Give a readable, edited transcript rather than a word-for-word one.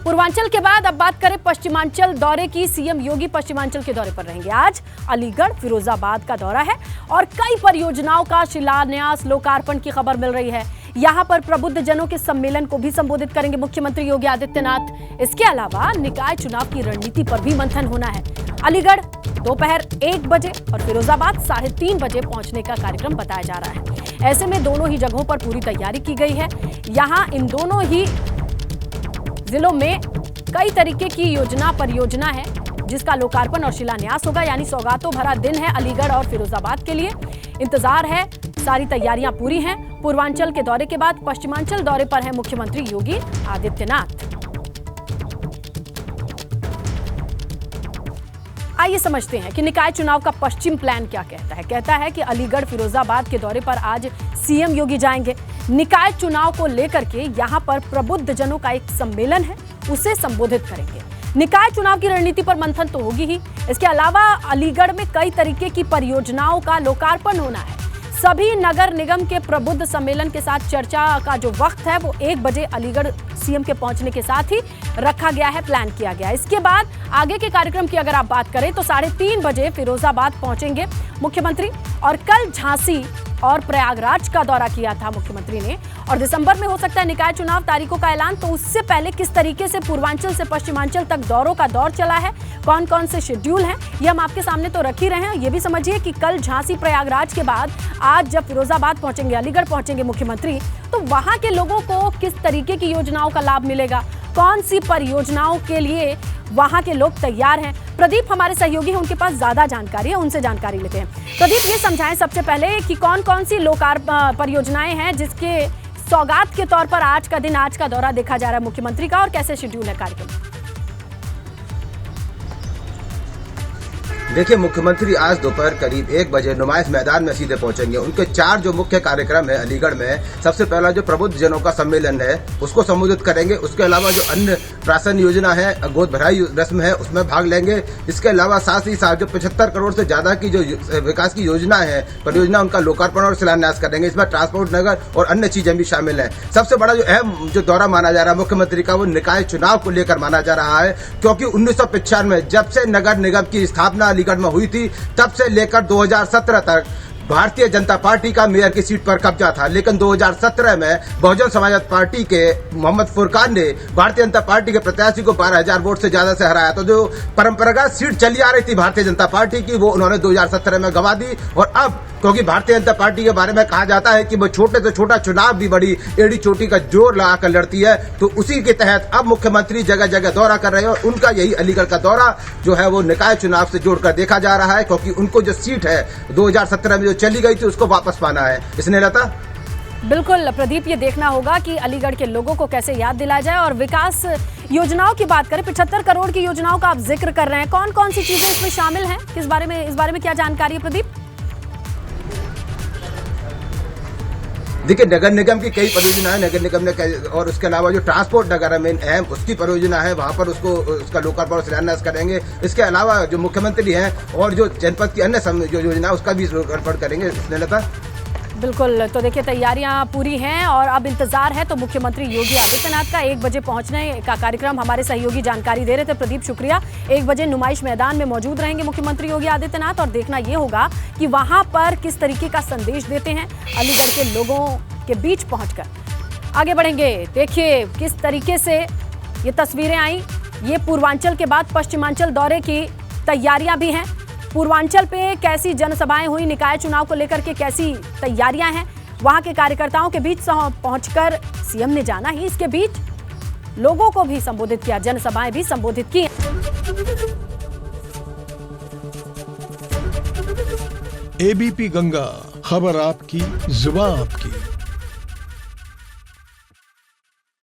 पूर्वांचल के बाद अब बात करें पश्चिमांचल दौरे की। सीएम योगी पश्चिमांचल के दौरे पर रहेंगे। आज अलीगढ़, फिरोजाबाद का दौरा है और कई परियोजनाओं का शिलान्यास, लोकार्पण की खबर मिल रही है। यहां पर प्रबुद्ध जनों के सम्मेलन को भी संबोधित करेंगे मुख्यमंत्री योगी आदित्यनाथ। इसके अलावा निकाय चुनाव की रणनीति पर भी मंथन होना है। अलीगढ़ दोपहर 1 बजे और फिरोजाबाद 3:30 बजे पहुंचने का कार्यक्रम बताया जा रहा है। ऐसे में दोनों ही जगहों पर पूरी तैयारी की गई है। यहां इन दोनों ही जिलों में कई तरीके की परियोजना है जिसका लोकार्पण और शिलान्यास होगा, यानी सौगातों भरा दिन है अलीगढ़ और फिरोजाबाद के लिए। इंतजार है, सारी तैयारियां पूरी हैं। पूर्वांचल के दौरे के बाद पश्चिमांचल दौरे पर है मुख्यमंत्री योगी आदित्यनाथ। आइए समझते हैं कि निकाय चुनाव का पश्चिम प्लान क्या कहता है। कहता है कि अलीगढ़, फिरोजाबाद के दौरे पर आज सीएम योगी जाएंगे। निकाय चुनाव को लेकर के यहां पर प्रबुद्ध जनों का एक सम्मेलन है, उसे संबोधित करेंगे। निकाय चुनाव की रणनीति पर मंथन तो होगी ही। इसके अलावा अलीगढ़ में कई तरीके की परियोजनाओं का लोकार्पण होना है। सभी नगर निगम के प्रबुद्ध सम्मेलन के साथ चर्चा का जो वक्त है वो 1 बजे अलीगढ़ सीएम के पहुंचने के साथ ही रखा गया है, प्लान किया गया है। इसके बाद आगे के कार्यक्रम की अगर आप बात करें तो 3:30 बजे फिरोजाबाद पहुंचेंगे मुख्यमंत्री। और कल झांसी और प्रयागराज का दौरा किया था मुख्यमंत्री ने। और दिसंबर में हो सकता है निकाय चुनाव तारीखों का ऐलान, तो उससे पहले किस तरीके से पूर्वांचल से पश्चिमांचल तक दौरों का दौर चला है, कौन कौन से शेड्यूल हैं, ये हम आपके सामने तो रख ही रहे हैं। ये भी समझिए कि कल झांसी प्रयागराज के बाद आज जब फिरोजाबाद पहुंचेंगे, अलीगढ़ पहुंचेंगे मुख्यमंत्री, तो वहां के लोगों को किस तरीके की योजनाओं का लाभ मिलेगा, कौन सी परियोजनाओं के लिए वहां के लोग तैयार हैं। प्रदीप हमारे सहयोगी हैं, उनके पास ज्यादा जानकारी है, उनसे जानकारी लेते हैं। प्रदीप, ये समझाएं सबसे पहले कि कौन कौन सी परियोजनाएं हैं जिसके सौगात के तौर पर आज का दिन, आज का दौरा देखा जा रहा है मुख्यमंत्री का, और कैसे शेड्यूल है कार्यक्रम? देखिए, मुख्यमंत्री आज दोपहर करीब 1 बजे नुमाइश मैदान में सीधे पहुंचेंगे। उनके 4 जो मुख्य कार्यक्रम है अलीगढ़ में, सबसे पहला जो प्रबुद्ध जनों का सम्मेलन है उसको संबोधित करेंगे। उसके अलावा जो अन्य प्राशन योजना है, गोद भराई रस्म है, उसमें भाग लेंगे। इसके अलावा साथ ही साथ जो 75 करोड़ से ज्यादा की जो विकास की योजना है, परियोजना, उनका लोकार्पण और शिलान्यास करेंगे। इसमें ट्रांसपोर्ट, नगर और अन्य चीजें भी शामिल है। सबसे बड़ा जो अहम जो दौरा माना जा रहा है मुख्यमंत्री का, वो निकाय चुनाव को लेकर माना जा रहा है, क्योंकि 1995 में जब से नगर निगम की स्थापना अलीगढ़ में हुई थी, तब से लेकर 2017 तक भारतीय जनता पार्टी का मेयर की सीट पर कब्जा था। लेकिन 2017 में बहुजन समाज पार्टी के मोहम्मद फुरकान ने भारतीय जनता पार्टी के प्रत्याशी को 12,000 वोट से ज्यादा से हराया। तो जो परंपरागत सीट चली आ रही थी भारतीय जनता पार्टी की, वो उन्होंने 2017 में गंवा दी। और अब क्योंकि भारतीय जनता पार्टी के बारे में कहा जाता है कि वो छोटे से छोटा चुनाव भी बड़ी एड़ी चोटी का जोर लगाकर लड़ती है, तो उसी के तहत अब मुख्यमंत्री जगह जगह दौरा कर रहे हैं। और उनका यही अलीगढ़ का दौरा जो है वो निकाय चुनाव से जोड़कर देखा जा रहा है, क्योंकि उनको जो सीट है 2017 में जो चली गई थी उसको वापस पाना है। इसने लता बिल्कुल प्रदीप, ये देखना होगा कि अलीगढ़ के लोगों को कैसे याद दिलाया जाए। और विकास योजनाओं की बात करें, 75 करोड़ की योजनाओं का आप जिक्र कर रहे हैं, कौन कौन सी चीजें इसमें शामिल हैं, इस बारे में क्या जानकारी है प्रदीप? देखिए, नगर निगम की कई परियोजना है नगर निगम ने, और उसके अलावा जो ट्रांसपोर्ट नगर में अहम उसकी परियोजना है, वहां पर उसका लोकार्पण और शिलान्यास करेंगे। इसके अलावा जो मुख्यमंत्री हैं और जो जनपद की अन्य जो योजना है उसका भी लोकार्पण करेंगे। स्नेहलता बिल्कुल, तो देखिए तैयारियां पूरी हैं और अब इंतजार है तो मुख्यमंत्री योगी आदित्यनाथ का 1 बजे पहुंचने का कार्यक्रम। हमारे सहयोगी जानकारी दे रहे थे, प्रदीप शुक्रिया। 1 बजे नुमाइश मैदान में मौजूद रहेंगे मुख्यमंत्री योगी आदित्यनाथ और देखना ये होगा कि वहां पर किस तरीके का संदेश देते हैं अलीगढ़ के लोगों के बीच पहुंचकर। आगे बढ़ेंगे, देखिए किस तरीके से ये तस्वीरें आई। ये पूर्वांचल के बाद पश्चिमांचल दौरे की तैयारियां भी हैं। पूर्वांचल पे कैसी जनसभाएं हुई, निकाय चुनाव को लेकर के कैसी तैयारियां हैं, वहां के कार्यकर्ताओं के बीच पहुंचकर सीएम ने जाना ही, इसके बीच लोगों को भी संबोधित किया, जनसभाएं भी संबोधित की। एबीपी गंगा, खबर आपकी, जुबान आपकी।